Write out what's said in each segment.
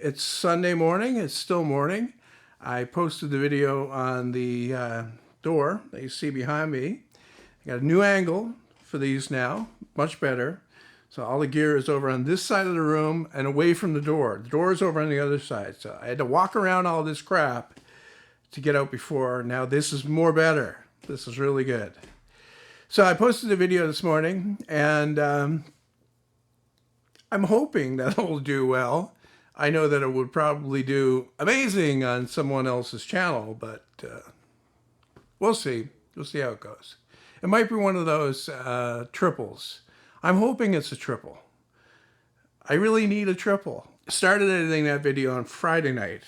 It's Sunday morning. It's still morning. I posted the video on the door that you see behind me. I got a new angle for these now, much better. So all the gear is over on this side of the room and away from the door. The door is over on the other side. So I had to walk around all this crap to get out before. Now this is more better. This is really good. So I posted a video this morning, and I'm hoping that it'll do well. I know that it would probably do amazing on someone else's channel, but we'll see. We'll see how it goes. It might be one of those triples. I'm hoping it's a triple. I really need a triple. Started editing that video on Friday night,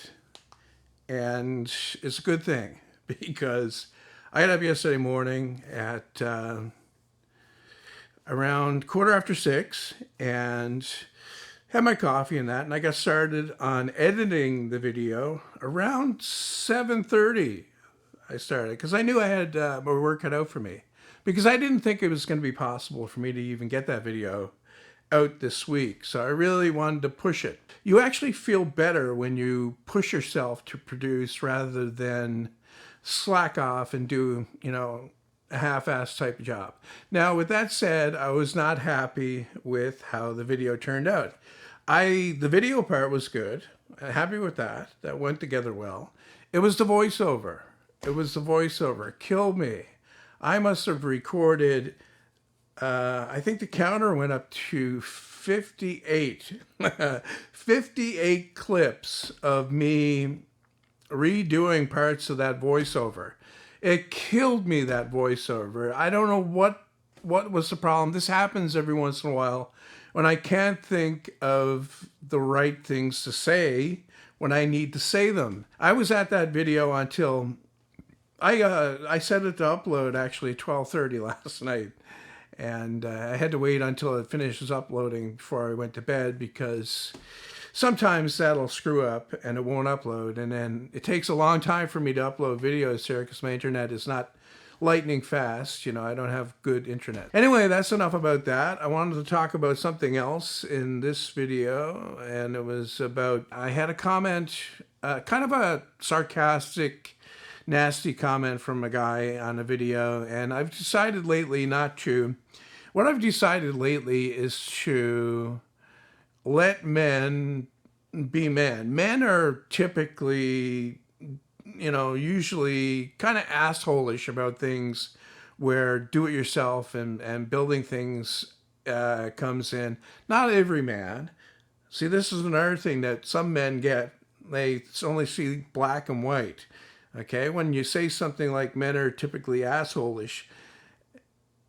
and it's a good thing because I got up yesterday morning at around 6:15 and had my coffee and that, and I got started on editing the video around 7:30. I started because I knew I had more work cut out for me, because I didn't think it was going to be possible for me to even get that video out this week. So I really wanted to push it. You actually feel better when you push yourself to produce rather than slack off and do, a half-assed type of job. Now, with that said, I was not happy with how the video turned out. The video part was good. I'm happy with that. That went together well. It was the voiceover. It killed me. I must have recorded, I think the counter went up to 58. 58 clips of me redoing parts of that voiceover. It killed me, that voiceover. I don't know what was the problem. This happens every once in a while when I can't think of the right things to say when I need to say them. I was at that video until I set it to upload actually 12:30 last night, and I had to wait until it finishes uploading before I went to bed, because sometimes that'll screw up and it won't upload, and then it takes a long time for me to upload videos here because my internet is not lightning fast. I don't have good internet. Anyway, that's enough about that. I wanted to talk about something else in this video, and it was about, I had a comment, kind of a sarcastic, nasty comment from a guy on a video, and I've decided lately not to. What I've decided lately is to let men be men. Men are typically, usually kind of asshole-ish about things, where do-it-yourself and building things comes in. Not every man. See, this is another thing that some men get. They only see black and white. Okay? When you say something like men are typically asshole-ish,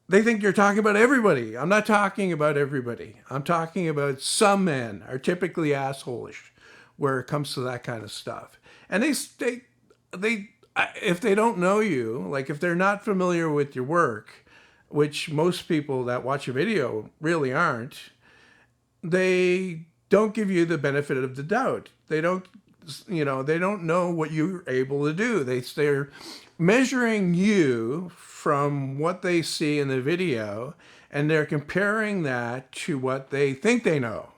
they think you're talking about everybody. I'm not talking about everybody. I'm talking about some men are typically asshole-ish where it comes to that kind of stuff. And they if they don't know you, like if they're not familiar with your work, which most people that watch a video really aren't, they don't give you the benefit of the doubt. They don't know what you're able to do. They're measuring you from what they see in the video, and they're comparing that to what they think they know,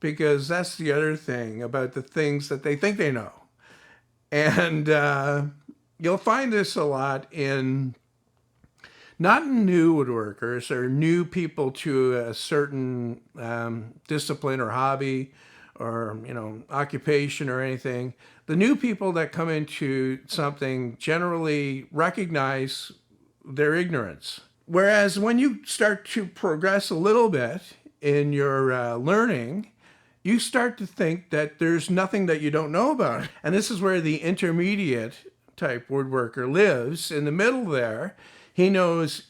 because that's the other thing about the things that they think they know. And you'll find this a lot in, not in new woodworkers or new people to a certain discipline or hobby or occupation or anything. The new people that come into something generally recognize their ignorance. Whereas when you start to progress a little bit in your learning, you start to think that there's nothing that you don't know about. And this is where the intermediate type woodworker lives. In the middle there, he knows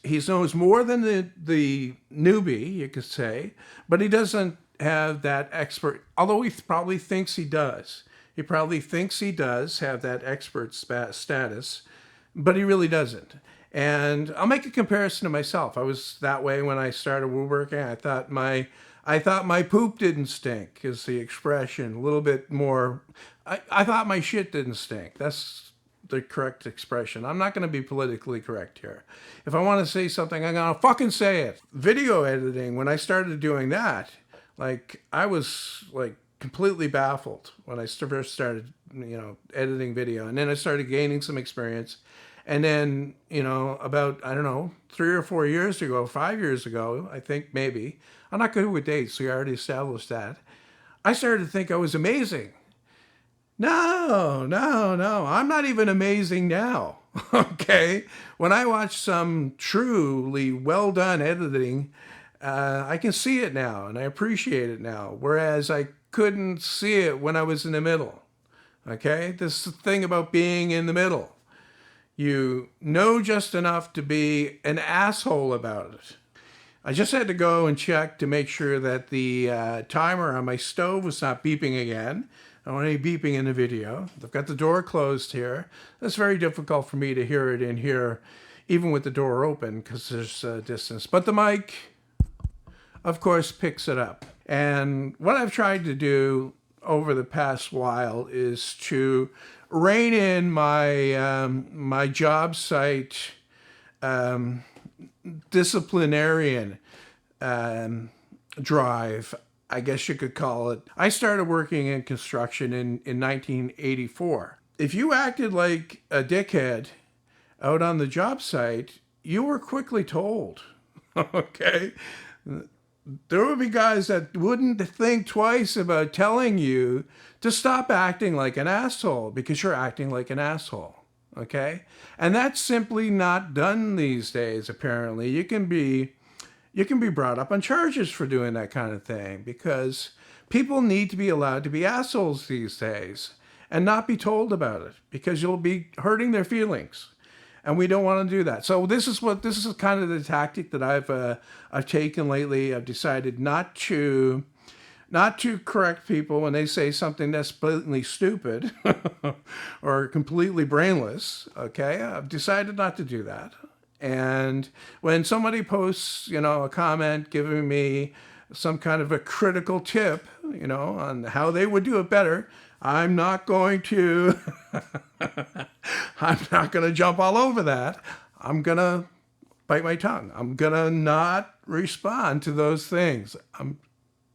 more than the newbie, you could say, but he doesn't have that expert, although he probably thinks he does. He probably thinks he does have that expert status, but he really doesn't. And I'll make a comparison to myself. I was that way when I started woodworking. I thought my poop didn't stink, is the expression. A little bit more, I thought my shit didn't stink. That's the correct expression. I'm not going to be politically correct here. If I want to say something, I'm going to fucking say it. Video editing, when I started doing that, I was completely baffled when I first started, editing video. And then I started gaining some experience. And then, about, I don't know, 3 or 4 years ago, 5 years ago, I think maybe, I'm not good with dates, so we already established that. I started to think I was amazing. No, no, no. I'm not even amazing now. Okay. When I watch some truly well done editing, I can see it now and I appreciate it now. Whereas I couldn't see it when I was in the middle. Okay. This thing about being in the middle. You know just enough to be an asshole about it. I just had to go and check to make sure that the timer on my stove was not beeping again. I don't want any beeping in the video. I've got the door closed here. It's very difficult for me to hear it in here, even with the door open, because there's a distance. But the mic, of course, picks it up. And what I've tried to do over the past while is to rein in my my job site disciplinarian drive, I guess you could call it. I started working in construction in 1984. If you acted like a dickhead out on the job site, you were quickly told. Okay? There would be guys that wouldn't think twice about telling you to stop acting like an asshole because you're acting like an asshole. Okay? And that's simply not done these days, apparently. You can be brought up on charges for doing that kind of thing because people need to be allowed to be assholes these days and not be told about it because you'll be hurting their feelings. And we don't want to do that. So this is kind of the tactic that I've taken lately. I've decided not to correct people when they say something that's blatantly stupid or completely brainless. Okay, I've decided not to do that. And when somebody posts, a comment giving me some kind of a critical tip, on how they would do it better, I'm not going to jump all over that. I'm going to bite my tongue. I'm going to not respond to those things. I'm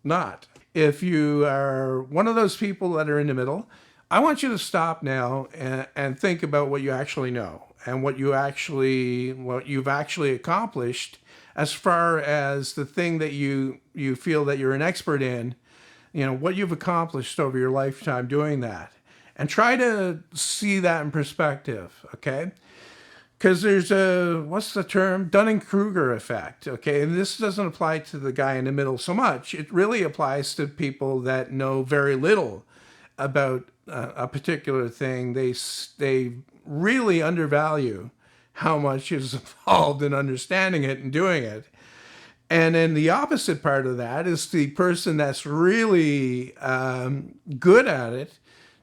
not. If you are one of those people that are in the middle, I want you to stop now and think about what you actually know and what you've actually accomplished as far as the thing that you feel that you're an expert in, what you've accomplished over your lifetime doing that. And try to see that in perspective, okay? Because there's what's the term? Dunning-Kruger effect, okay? And this doesn't apply to the guy in the middle so much. It really applies to people that know very little about a particular thing. They really undervalue how much is involved in understanding it and doing it. And then the opposite part of that is the person that's really good at it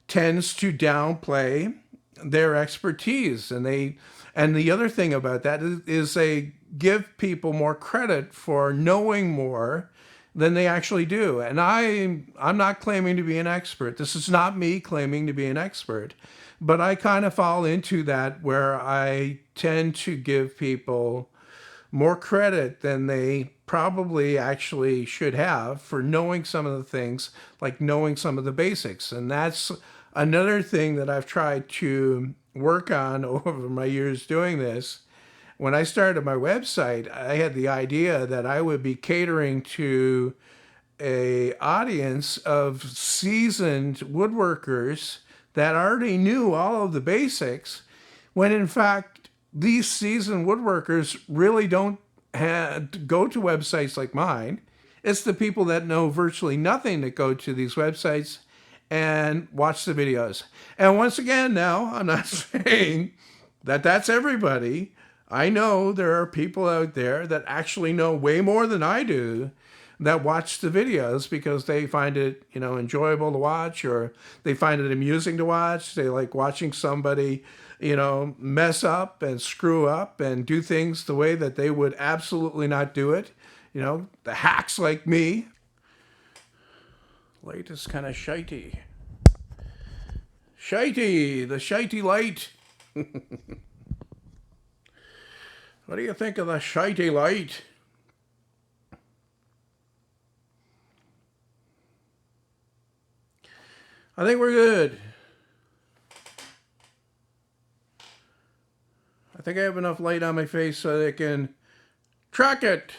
tends to downplay their expertise. And the other thing about that is they give people more credit for knowing more than they actually do. And I'm not claiming to be an expert. This is not me claiming to be an expert. But I kind of fall into that where I tend to give people more credit than they probably actually should have for knowing some of the things, like knowing some of the basics. And that's another thing that I've tried to work on over my years doing this. When I started my website, I had the idea that I would be catering to an audience of seasoned woodworkers that already knew all of the basics, when in fact, these seasoned woodworkers really don't go to websites like mine. It's the people that know virtually nothing that go to these websites and watch the videos. And once again, now, I'm not saying that that's everybody. I know there are people out there that actually know way more than I do that watch the videos because they find it, enjoyable to watch, or they find it amusing to watch. They like watching somebody, mess up and screw up and do things the way that they would absolutely not do it. The hacks like me. Light is kind of shitey. Shitey, the shitey light. What do you think of the shitey light? I think we're good. I think I have enough light on my face so that I can track it.